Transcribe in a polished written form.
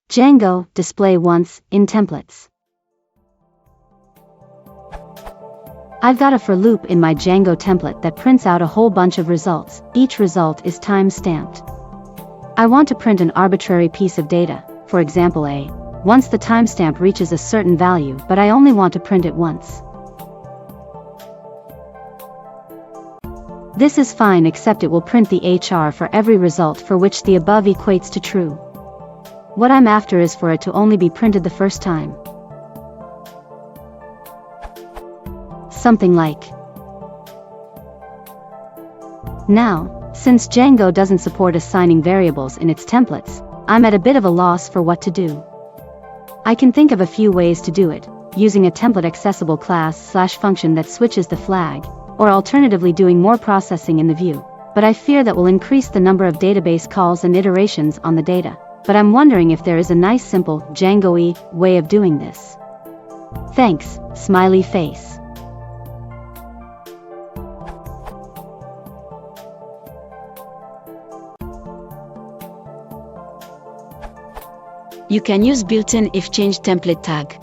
Django, display once, in templates. I've got a for loop in my Django template that prints out a whole bunch of results. Each result is time-stamped. I want to print an arbitrary piece of data, for example once the timestamp reaches a certain value, but I only want to print it once. This is fine, except it will print the HR for every result for which the above equates to true. What I'm after is for it to only be printed the first time. Something like. Now, since Django doesn't support assigning variables in its templates, I'm at a bit of a loss for what to do. I can think of a few ways to do it, using a template accessible class/function that switches the flag, or alternatively doing more processing in the view, but I fear that will increase the number of database calls and iterations on the data. But I'm wondering if there is a nice simple, Django-y way of doing this. Thanks, smiley face. You can use built-in if change template tag.